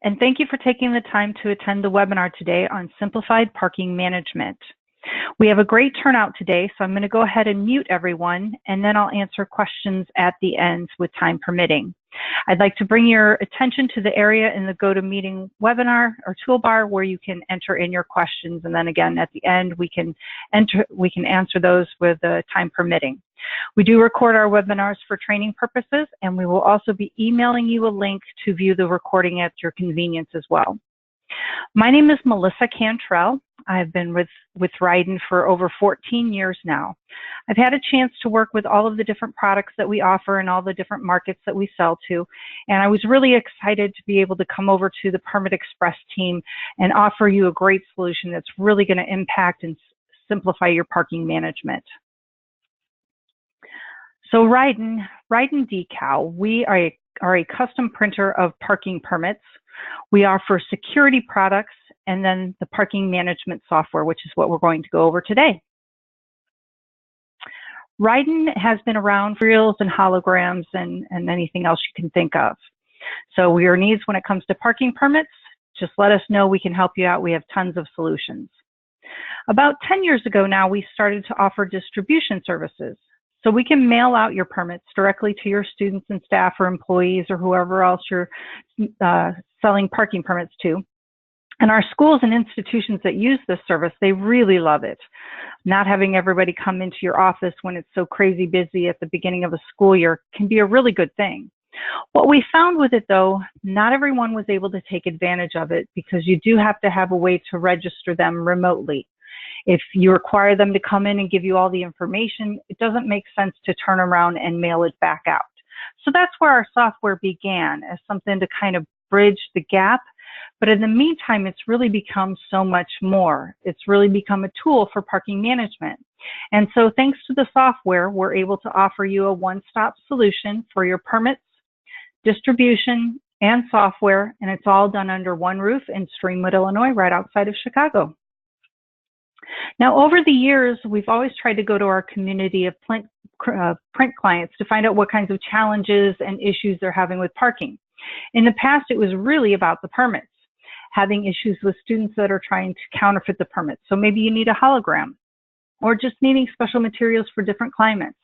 and thank you for taking the time to attend the webinar today on simplified parking management. We have a great turnout today, so I'm going to go ahead and mute everyone, and then I'll answer questions at the end with time permitting. I'd like to bring your attention to the area in the GoToMeeting webinar or toolbar where you can enter in your questions, and then again at the end we can answer those with time permitting. We do record our webinars for training purposes, and we will also be emailing you a link to view the recording at your convenience as well. My name is Melissa Cantrell. I've been with Rydin for over 14 years now. I've had a chance to work with all of the different products that we offer and all the different markets that we sell to, and I was really excited to be able to come over to the PermitExpress team and offer you a great solution that's really going to impact and simplify your parking management. So Rydin Decal, we are a custom printer of parking permits. We offer security products and then the parking management software, which is what we're going to go over today. Rydin has been around for reels and holograms and anything else you can think of. So your needs when it comes to parking permits, just let us know. We can help you out. We have tons of solutions. About 10 years ago now, we started to offer distribution services. So we can mail out your permits directly to your students and staff or employees or whoever else you're selling parking permits to. And our schools and institutions that use this service, they really love it. Not having everybody come into your office when it's so crazy busy at the beginning of a school year can be a really good thing. What we found with it though, not everyone was able to take advantage of it because you do have to have a way to register them remotely. If you require them to come in and give you all the information, it doesn't make sense to turn around and mail it back out. So that's where our software began, as something to kind of bridge the gap. But in the meantime, it's really become so much more. It's really become a tool for parking management. And so thanks to the software, we're able to offer you a one-stop solution for your permits, distribution, and software, and it's all done under one roof in Streamwood, Illinois, right outside of Chicago. Now, over the years, we've always tried to go to our community of print clients to find out what kinds of challenges and issues they're having with parking. In the past, it was really about the permits, having issues with students that are trying to counterfeit the permits. So maybe you need a hologram, or just needing special materials for different climates.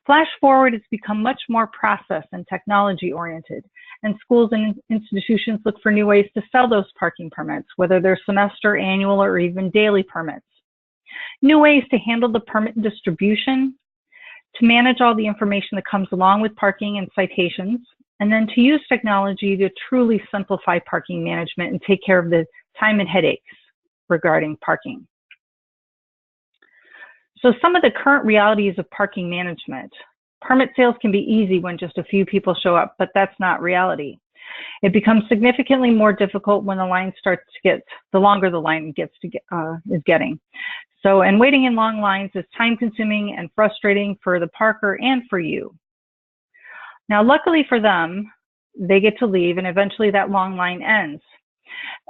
Flash forward, it's become much more process and technology oriented, and schools and institutions look for new ways to sell those parking permits, whether they're semester, annual, or even daily permits. New ways to handle the permit distribution, to manage all the information that comes along with parking and citations, and then to use technology to truly simplify parking management and take care of the time and headaches regarding parking. So some of the current realities of parking management. Permit sales can be easy when just a few people show up, but that's not reality. It becomes significantly more difficult when the line starts to get, the longer the line is getting. So, and waiting in long lines is time consuming and frustrating for the parker and for you. Now, luckily for them, they get to leave and eventually that long line ends.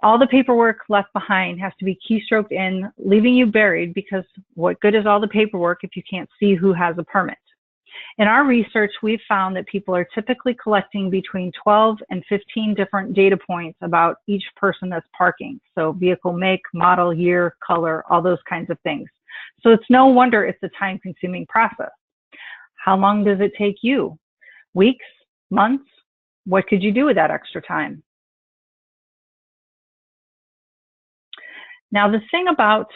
All the paperwork left behind has to be keystroked in, leaving you buried, because what good is all the paperwork if you can't see who has a permit? In our research, we've found that people are typically collecting between 12 and 15 different data points about each person that's parking. So vehicle make, model, year, color, all those kinds of things. So it's no wonder it's a time-consuming process. How long does it take you? Weeks? Months? What could you do with that extra time? Now, the thing about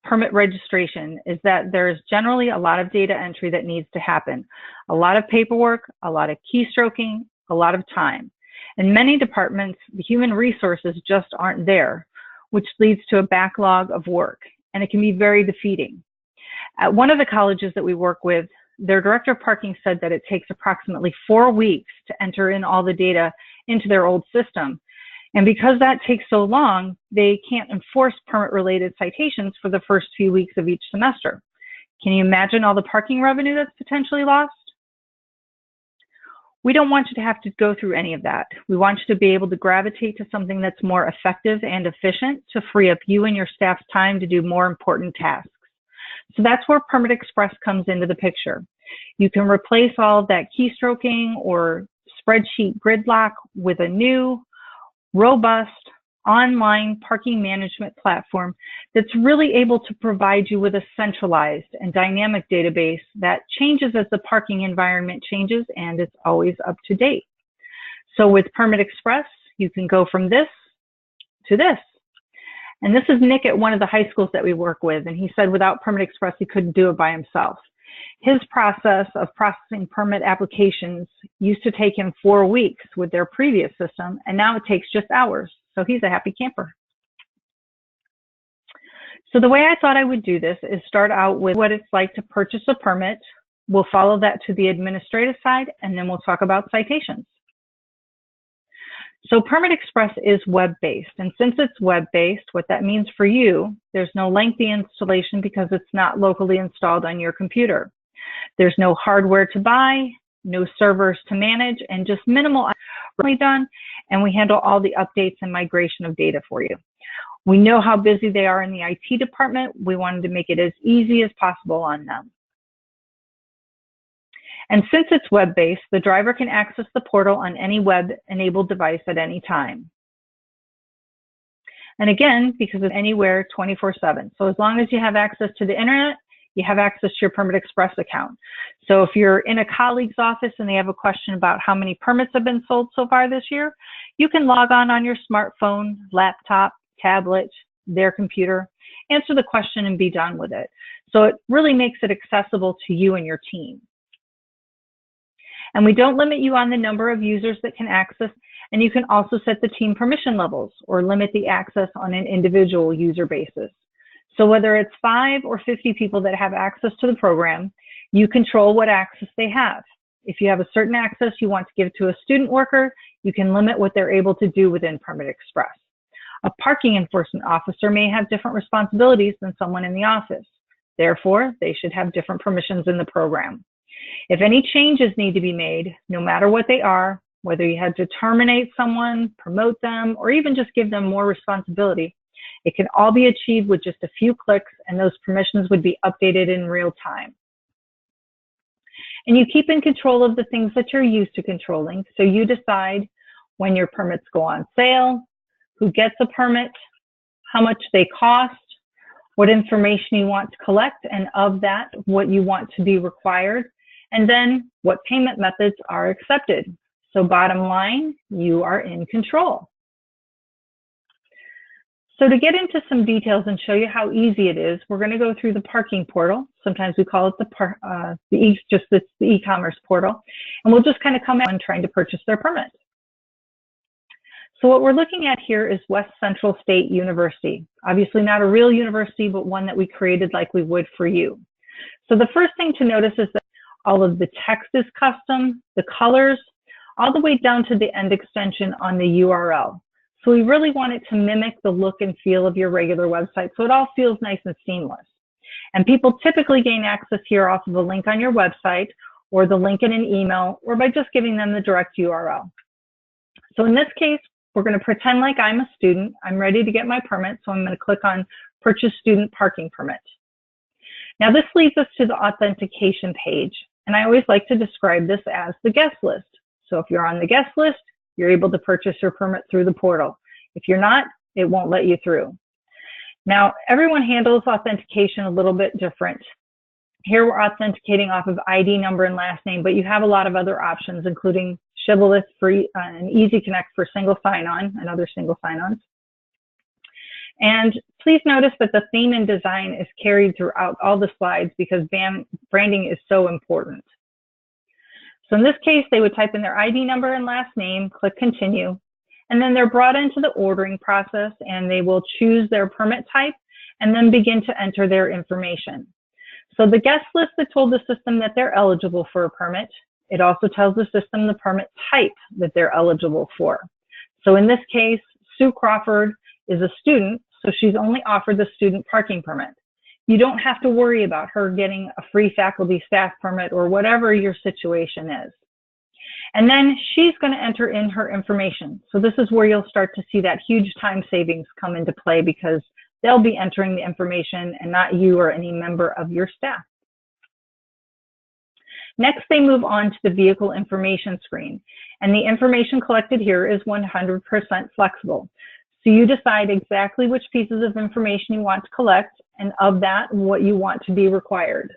permit registration is that there's generally a lot of data entry that needs to happen. A lot of paperwork, a lot of keystroking, a lot of time. In many departments, the human resources just aren't there, which leads to a backlog of work, and it can be very defeating. At one of the colleges that we work with, their director of parking said that it takes approximately 4 weeks to enter in all the data into their old system. And because that takes so long, they can't enforce permit-related citations for the first few weeks of each semester. Can you imagine all the parking revenue that's potentially lost? We don't want you to have to go through any of that. We want you to be able to gravitate to something that's more effective and efficient to free up you and your staff's time to do more important tasks. So that's where PermitExpress comes into the picture. You can replace all of that keystroking or spreadsheet gridlock with a new robust online parking management platform that's really able to provide you with a centralized and dynamic database that changes as the parking environment changes, and it's always up to date. So with PermitExpress, you can go from this to this. And this is Nick at one of the high schools that we work with, and he said without PermitExpress, he couldn't do it by himself. His process of processing permit applications used to take him 4 weeks with their previous system, and now it takes just hours. So he's a happy camper. So the way I thought I would do this is start out with what it's like to purchase a permit. We'll follow that to the administrative side, and then we'll talk about citations. So PermitExpress is web-based, and since it's web-based, what that means for you, there's no lengthy installation because it's not locally installed on your computer. There's no hardware to buy, no servers to manage, and just minimal done, and we handle all the updates and migration of data for you. We know how busy they are in the IT department. We wanted to make it as easy as possible on them. And since it's web-based, the driver can access the portal on any web-enabled device at any time. And again, because it's anywhere 24/7. So as long as you have access to the internet, you have access to your PermitExpress account. So if you're in a colleague's office and they have a question about how many permits have been sold so far this year, you can log on your smartphone, laptop, tablet, their computer, answer the question and be done with it. So it really makes it accessible to you and your team. And we don't limit you on the number of users that can access, and you can also set the team permission levels or limit the access on an individual user basis. So whether it's 5 or 50 people that have access to the program, you control what access they have. If you have a certain access you want to give to a student worker, you can limit what they're able to do within PermitExpress. A parking enforcement officer may have different responsibilities than someone in the office. Therefore, they should have different permissions in the program. If any changes need to be made, no matter what they are, whether you had to terminate someone, promote them, or even just give them more responsibility, it can all be achieved with just a few clicks, and those permissions would be updated in real time. And you keep in control of the things that you're used to controlling, so you decide when your permits go on sale, who gets a permit, how much they cost, what information you want to collect, and of that, what you want to be required, and then what payment methods are accepted. So bottom line, you are in control. So to get into some details and show you how easy it is, we're going to go through the parking portal. Sometimes we call it the e-commerce portal, and we'll just kind of come in trying to purchase their permit. So what we're looking at here is West Central State University. Obviously not a real university, but one that we created like we would for you. So the first thing to notice is that all of the text is custom, the colors, all the way down to the end extension on the URL. So we really want it to mimic the look and feel of your regular website, so it all feels nice and seamless. And people typically gain access here off of a link on your website, or the link in an email, or by just giving them the direct URL. So in this case, we're going to pretend like I'm a student. I'm ready to get my permit, so I'm going to click on Purchase Student Parking Permit. Now this leads us to the authentication page, and I always like to describe this as the guest list. So if you're on the guest list, you're able to purchase your permit through the portal. If you're not, it won't let you through. Now, everyone handles authentication a little bit different. Here we're authenticating off of ID number and last name, but you have a lot of other options, including Shibboleth and Easy Connect for single sign-on and other single sign-ons. And please notice that the theme and design is carried throughout all the slides because branding is so important. So in this case, they would type in their ID number and last name, click continue, and then they're brought into the ordering process and they will choose their permit type and then begin to enter their information. So the guest list that told the system that they're eligible for a permit. It also tells the system the permit type that they're eligible for. So in this case, Sue Crawford is a student, so she's only offered the student parking permit. You don't have to worry about her getting a free faculty staff permit or whatever your situation is. And then she's going to enter in her information. So this is where you'll start to see that huge time savings come into play because they'll be entering the information and not you or any member of your staff. Next, they move on to the vehicle information screen. And the information collected here is 100% flexible. So you decide exactly which pieces of information you want to collect, and of that, what you want to be required.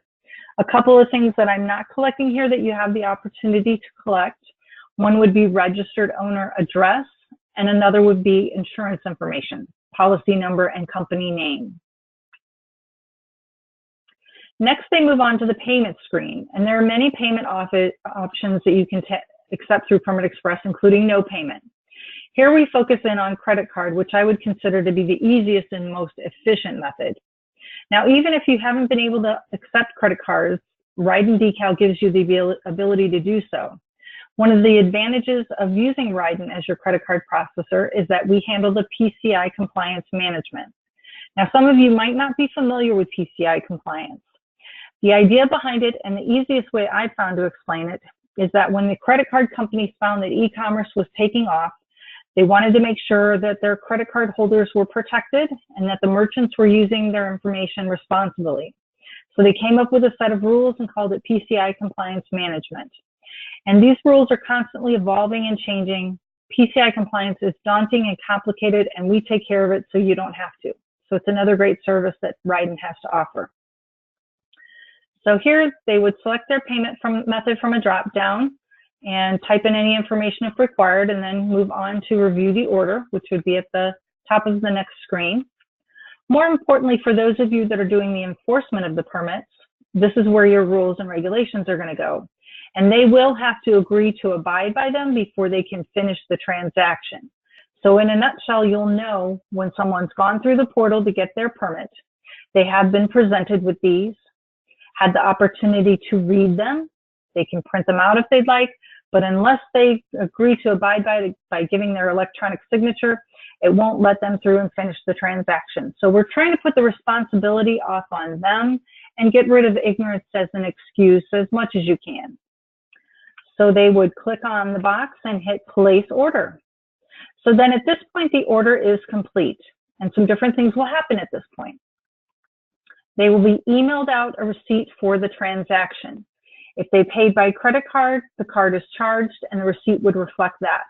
A couple of things that I'm not collecting here that you have the opportunity to collect. One would be registered owner address, and another would be insurance information, policy number and company name. Next, they move on to the payment screen, and there are many payment options that you can accept through PermitExpress, including no payment. Here we focus in on credit card, which I would consider to be the easiest and most efficient method. Now, even if you haven't been able to accept credit cards, Rydin Decal gives you the ability to do so. One of the advantages of using Rydin as your credit card processor is that we handle the PCI compliance management. Now, some of you might not be familiar with PCI compliance. The idea behind it, and the easiest way I found to explain it, is that when the credit card companies found that e-commerce was taking off, they wanted to make sure that their credit card holders were protected and that the merchants were using their information responsibly. So they came up with a set of rules and called it PCI compliance management. And these rules are constantly evolving and changing. PCI compliance is daunting and complicated, and we take care of it so you don't have to. So it's another great service that Rydin has to offer. So here they would select their payment method from a drop-down and type in any information if required, and then move on to review the order, which would be at the top of the next screen. More importantly, for those of you that are doing the enforcement of the permits, this is where your rules and regulations are going to go. And they will have to agree to abide by them before they can finish the transaction. So in a nutshell, you'll know when someone's gone through the portal to get their permit, they have been presented with these, had the opportunity to read them. They can print them out if they'd like, but unless they agree to abide by giving their electronic signature, it won't let them through and finish the transaction. So we're trying to put the responsibility off on them and get rid of ignorance as an excuse as much as you can. So they would click on the box and hit place order. So then at this point, the order is complete, and some different things will happen at this point. They will be emailed out a receipt for the transaction. If they paid by credit card, the card is charged and the receipt would reflect that.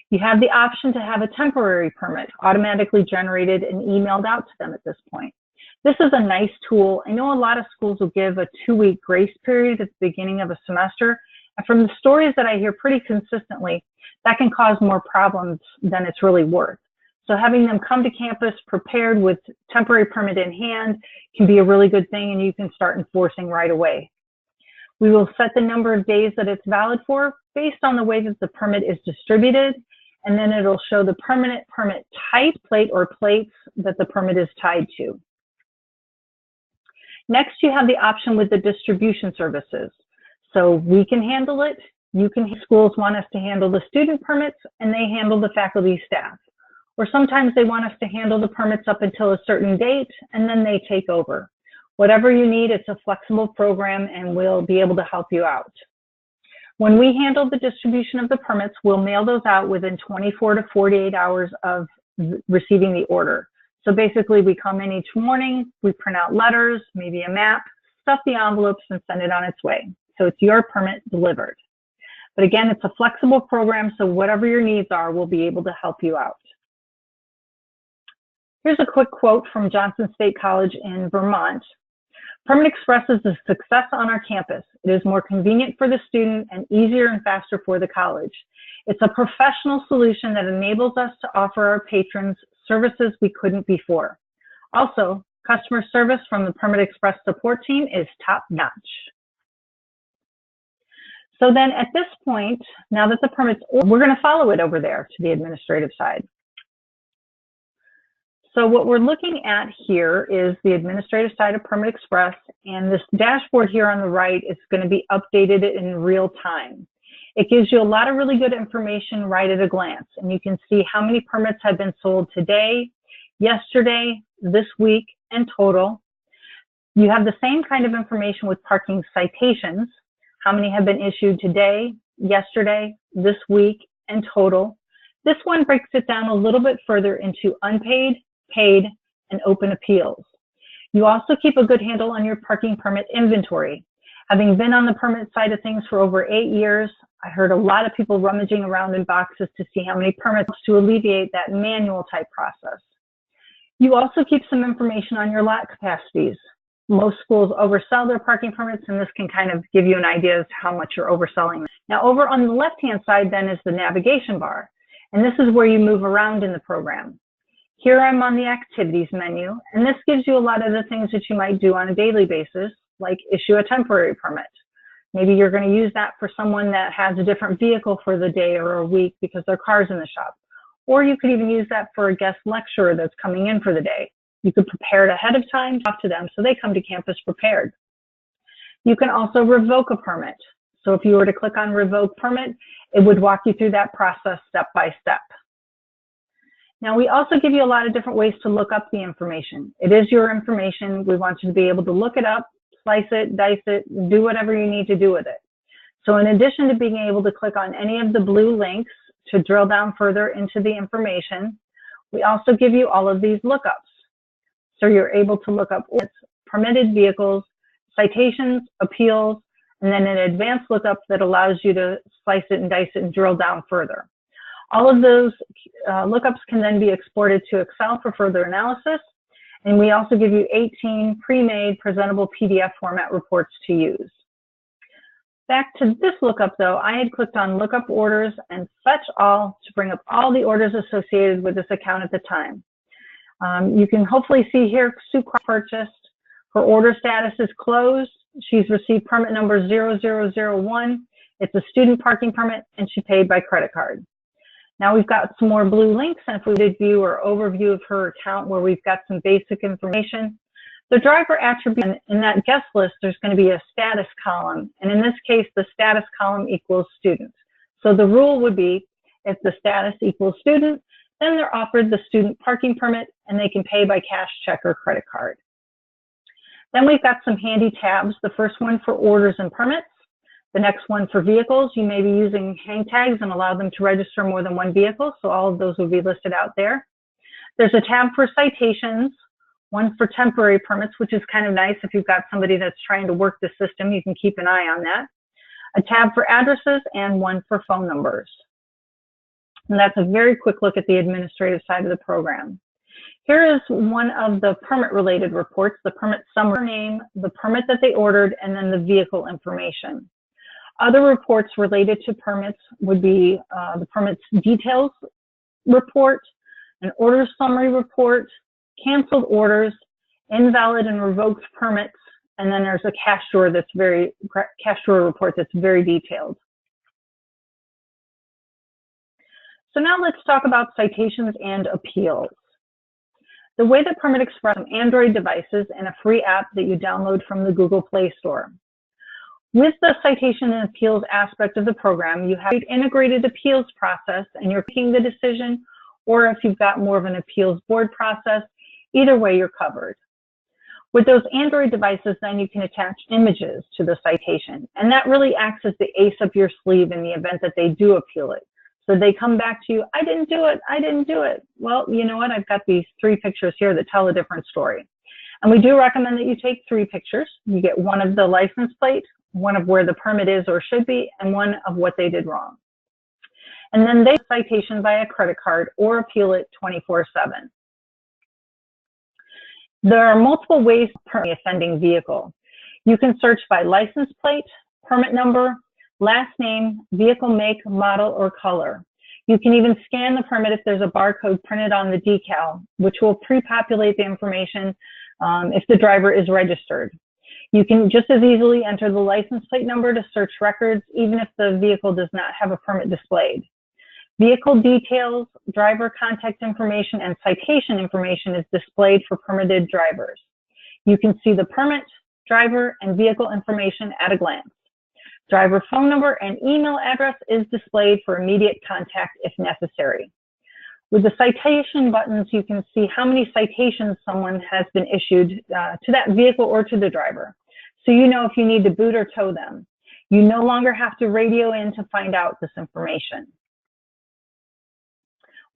You have the option to have a temporary permit automatically generated and emailed out to them at this point. This is a nice tool. I know a lot of schools will give a 2-week grace period at the beginning of a semester. And from the stories that I hear pretty consistently, that can cause more problems than it's really worth. So having them come to campus prepared with temporary permit in hand can be a really good thing, and you can start enforcing right away. We will set the number of days that it's valid for based on the way that the permit is distributed, and then it'll show the permanent permit type, plate or plates that the permit is tied to. Next, you have the option with the distribution services. So we can handle it. Schools want us to handle the student permits, and they handle the faculty staff. Or sometimes they want us to handle the permits up until a certain date, and then they take over. Whatever you need, it's a flexible program, and we'll be able to help you out. When we handle the distribution of the permits, we'll mail those out within 24 to 48 hours of receiving the order. So basically, we come in each morning, we print out letters, maybe a map, stuff the envelopes, and send it on its way. So it's your permit delivered. But again, it's a flexible program, so whatever your needs are, we'll be able to help you out. Here's a quick quote from Johnson State College in Vermont. PermitExpress is a success on our campus. It is more convenient for the student and easier and faster for the college. It's a professional solution that enables us to offer our patrons services we couldn't before. Also, customer service from the PermitExpress support team is top-notch. So then at this point, now that the permit's ordered, we're going to follow it over there to the administrative side. So what we're looking at here is the administrative side of PermitExpress, and this dashboard here on the right is going to be updated in real time. It gives you a lot of really good information right at a glance, and you can see how many permits have been sold today, yesterday, this week, and total. You have the same kind of information with parking citations, how many have been issued today, yesterday, this week, and total. This one breaks it down a little bit further into unpaid, paid, and open appeals. You also keep a good handle on your parking permit inventory. Having been on the permit side of things for over 8 years, I heard a lot of people rummaging around in boxes to see how many permits to alleviate that manual type process. You also keep some information on your lot capacities. Most schools oversell their parking permits, and this can kind of give you an idea of how much you're overselling. Now, over on the left-hand side then is the navigation bar, and this is where you move around in the program. Here I'm on the activities menu, and this gives you a lot of the things that you might do on a daily basis, like issue a temporary permit. Maybe you're going to use that for someone that has a different vehicle for the day or a week because their car's in the shop. Or you could even use that for a guest lecturer that's coming in for the day. You could prepare it ahead of time, talk to them so they come to campus prepared. You can also revoke a permit. So if you were to click on revoke permit, it would walk you through that process step by step. Now, we also give you a lot of different ways to look up the information. It is your information. We want you to be able to look it up, slice it, dice it, do whatever you need to do with it. So in addition to being able to click on any of the blue links to drill down further into the information, we also give you all of these lookups. So you're able to look up permitted vehicles, citations, appeals, and then an advanced lookup that allows you to slice it and dice it and drill down further. All of those lookups can then be exported to Excel for further analysis, and we also give you 18 pre-made presentable PDF format reports to use. Back to this lookup though, I had clicked on lookup orders and fetch all to bring up all the orders associated with this account at the time. You can hopefully see here Sue purchased. Her order status is closed. She's received permit number 0001. It's a student parking permit and she paid by credit card. Now we've got some more blue links, and if we did view or overview of her account where we've got some basic information, the driver attribute in that guest list, there's going to be a status column. And in this case, the status column equals student. So the rule would be if the status equals student, then they're offered the student parking permit and they can pay by cash, check, or credit card. Then we've got some handy tabs. The first one for orders and permits. The next one for vehicles. You may be using hang tags and allow them to register more than one vehicle, so all of those will be listed out there. There's a tab for citations, one for temporary permits, which is kind of nice. If you've got somebody that's trying to work the system, you can keep an eye on that. A tab for addresses and one for phone numbers. And that's a very quick look at the administrative side of the program. Here is one of the permit-related reports, the permit summary name, the permit that they ordered, and then the vehicle information. Other reports related to permits would be the permits details report, an order summary report, canceled orders, invalid and revoked permits, and then there's a cash drawer report that's very detailed. So now let's talk about citations and appeals. The way that PermitExpress on Android devices and a free app that you download from the Google Play Store. With the citation and appeals aspect of the program, you have an integrated appeals process and you're making the decision, or if you've got more of an appeals board process, either way you're covered. With those Android devices, then you can attach images to the citation, and that really acts as the ace up your sleeve in the event that they do appeal it. So they come back to you, I didn't do it, I didn't do it. Well, you know what, I've got these 3 pictures here that tell a different story. And we do recommend that you take 3 pictures. You get one of the license plate, one of where the permit is or should be, and one of what they did wrong. And then they citation via credit card or appeal it 24/7. There are multiple ways to permit the offending vehicle. You can search by license plate, permit number, last name, vehicle make, model, or color. You can even scan the permit if there's a barcode printed on the decal, which will pre-populate the information if the driver is registered. You can just as easily enter the license plate number to search records, even if the vehicle does not have a permit displayed. Vehicle details, driver contact information, and citation information is displayed for permitted drivers. You can see the permit, driver, and vehicle information at a glance. Driver phone number and email address is displayed for immediate contact if necessary. With the citation buttons, you can see how many citations someone has been issued to that vehicle or to the driver. So you know if you need to boot or tow them. You no longer have to radio in to find out this information.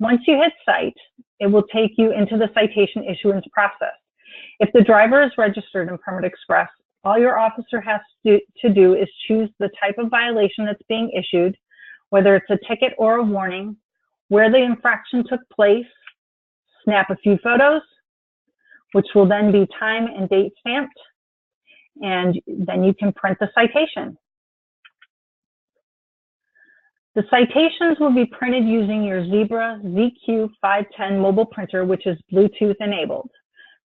Once you hit cite, it will take you into the citation issuance process. If the driver is registered in PermitExpress, All your officer has to do is choose the type of violation that's being issued, whether it's a ticket or a warning, where the infraction took place, snap a few photos, which will then be time and date stamped, and then you can print the citation. The citations will be printed using your Zebra ZQ510 mobile printer, which is Bluetooth enabled.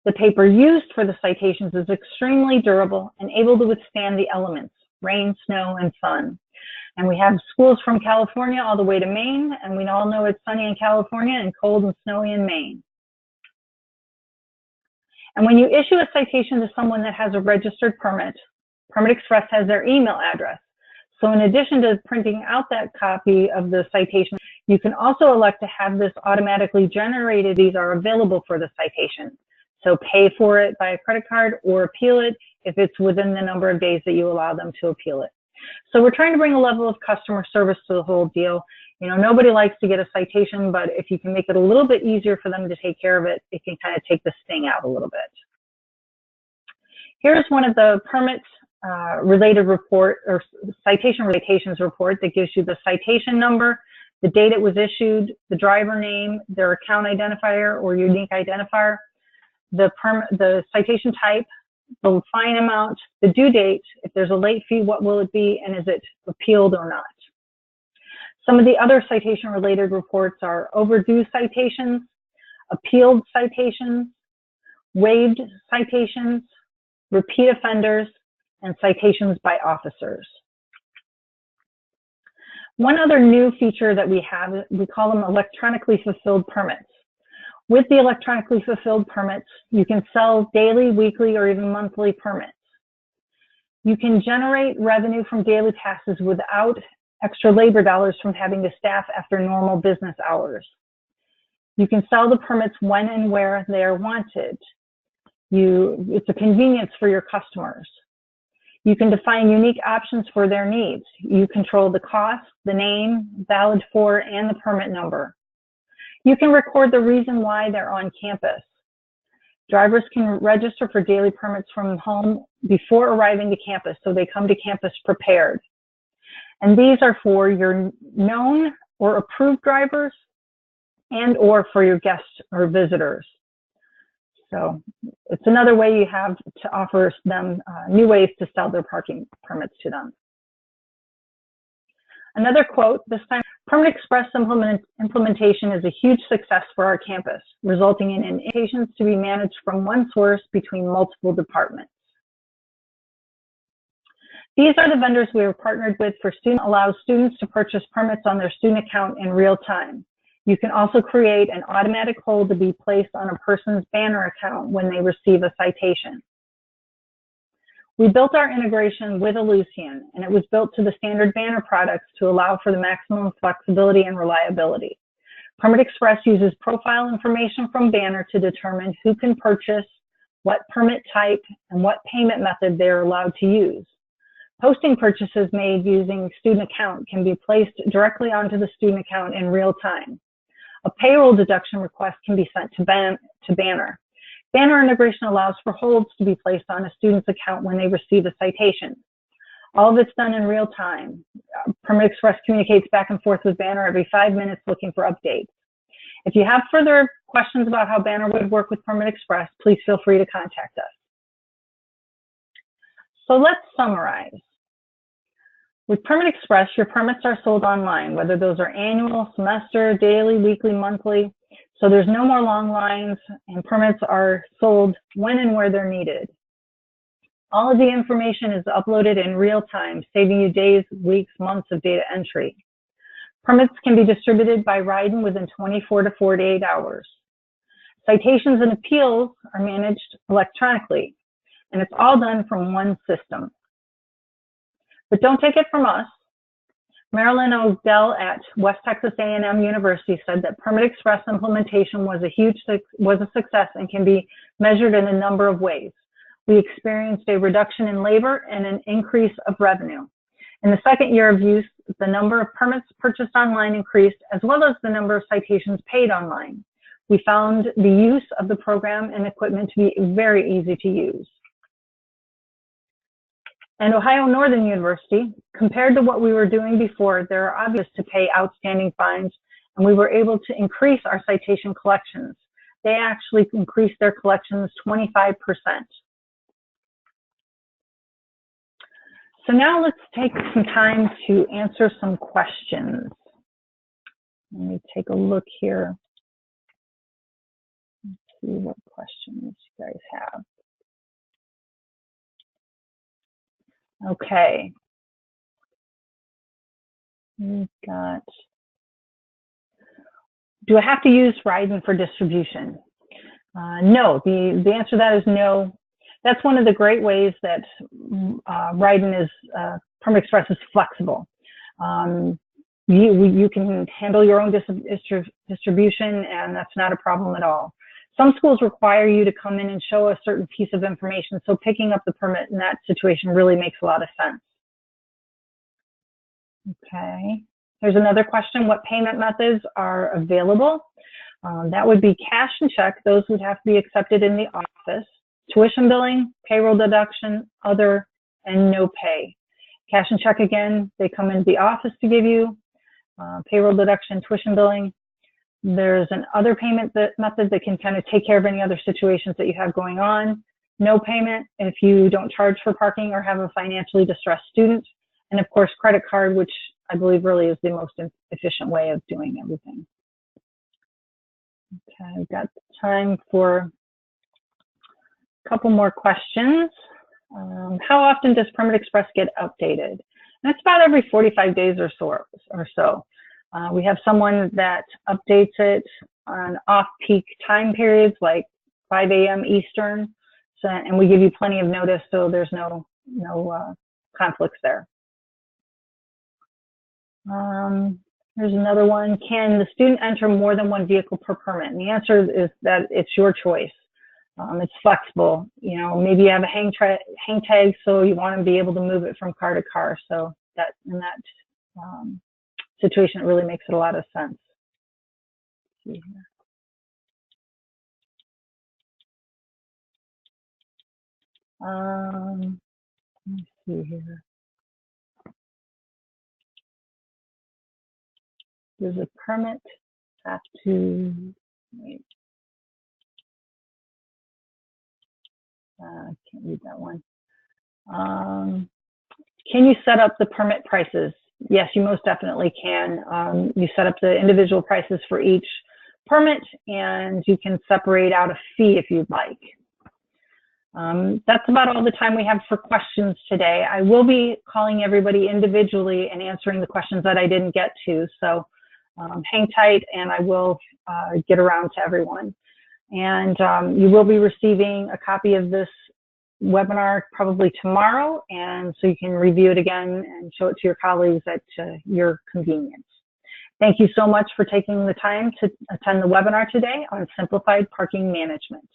The paper used for the citations is extremely durable and able to withstand the elements, rain, snow, and sun. And we have schools from California all the way to Maine, and we all know it's sunny in California and cold and snowy in Maine. And when you issue a citation to someone that has a registered permit, PermitExpress has their email address. So in addition to printing out that copy of the citation, you can also elect to have this automatically generated. These are available for the citation. So pay for it by a credit card or appeal it if it's within the number of days that you allow them to appeal it. So we're trying to bring a level of customer service to the whole deal. You know, nobody likes to get a citation, but if you can make it a little bit easier for them to take care of it, it can kind of take the sting out a little bit. Here's one of the permit related report or citations report that gives you the citation number, the date it was issued, the driver name, their account identifier or unique identifier, the citation type, the fine amount, the due date, if there's a late fee, what will it be, and is it appealed or not. Some of the other citation related reports are overdue citations, appealed citations, waived citations, repeat offenders, and citations by officers. One other new feature that we have, we call them electronically fulfilled permits. With the electronically fulfilled permits, you can sell daily, weekly, or even monthly permits. You can generate revenue from daily passes without extra labor dollars from having to staff after normal business hours. You can sell the permits when and where they are wanted. It's a convenience for your customers. You can define unique options for their needs. You control the cost, the name, valid for, and the permit number. You can record the reason why they're on campus. Drivers can register for daily permits from home before arriving to campus, so they come to campus prepared. And these are for your known or approved drivers and or for your guests or visitors. So it's another way you have to offer them new ways to sell their parking permits to them. Another quote, this time, PermitExpress implementation is a huge success for our campus, resulting in invitations to be managed from one source between multiple departments. These are the vendors we are partnered with for students, allows students to purchase permits on their student account in real time. You can also create an automatic hold to be placed on a person's banner account when they receive a citation. We built our integration with Revolutionize, and it was built to the standard banner products to allow for the maximum flexibility and reliability. PermitExpress uses profile information from banner to determine who can purchase, what permit type, and what payment method they are allowed to use. Posting purchases made using student account can be placed directly onto the student account in real time. A payroll deduction request can be sent to banner. Banner integration allows for holds to be placed on a student's account when they receive a citation. All of it's done in real time. PermitExpress communicates back and forth with Banner every 5 minutes looking for updates. If you have further questions about how Banner would work with PermitExpress, please feel free to contact us. So let's summarize. With PermitExpress, your permits are sold online, whether those are annual, semester, daily, weekly, monthly. So there's no more long lines, and permits are sold when and where they're needed. All of the information is uploaded in real time, saving you days, weeks, months of data entry. Permits can be distributed by Rydin within 24 to 48 hours. Citations and appeals are managed electronically, and it's all done from one system. But don't take it from us. Marilyn O'Dell at West Texas A&M University said that PermitExpress implementation was a success and can be measured in a number of ways. We experienced a reduction in labor and an increase of revenue. In the second year of use, the number of permits purchased online increased, as well as the number of citations paid online. We found the use of the program and equipment to be very easy to use. And Ohio Northern University, compared to what we were doing before, there are obvious to pay outstanding fines, and we were able to increase our citation collections. They actually increased their collections 25%. So now let's take some time to answer some questions. Let me take a look here. Let's see what questions you guys have. Okay. We've got, do I have to use Rydin for distribution? No, the answer to that is no. That's one of the great ways that Rydin is, PermitExpress is flexible. You can handle your own distribution, and that's not a problem at all. Some schools require you to come in and show a certain piece of information, so picking up the permit in that situation really makes a lot of sense. Okay, here's another question. What payment methods are available? That would be cash and check. Those would have to be accepted in the office. Tuition billing, payroll deduction, other, and no pay. Cash and check, again, they come into the office to give you. Payroll deduction, tuition billing. There's an other payment method that can kind of take care of any other situations that you have going on. No payment if you don't charge for parking or have a financially distressed student. And of course, credit card, which I believe really is the most efficient way of doing everything. Okay, we've got time for a couple more questions. How often does PermitExpress get updated? And it's about every 45 days or so. We have someone that updates it on off-peak time periods, like 5 a.m. Eastern, so, and we give you plenty of notice, so there's no conflicts there. Here's another one. Can the student enter more than one vehicle per permit? And the answer is that it's your choice. It's flexible. You know, maybe you have a hang tag, so you want to be able to move it from car to car. So that in that situation, it really makes it a lot of sense. Let's see here. Does a permit have to, wait. I can't read that one. Can you set up the permit prices? Yes, you most definitely can. You set up the individual prices for each permit, and you can separate out a fee if you'd like. That's about all the time we have for questions today. I will be calling everybody individually and answering the questions that I didn't get to. So hang tight, and I will get around to everyone. And you will be receiving a copy of this webinar probably tomorrow, and so you can review it again and show it to your colleagues at your convenience. Thank you so much for taking the time to attend the webinar today on simplified parking management.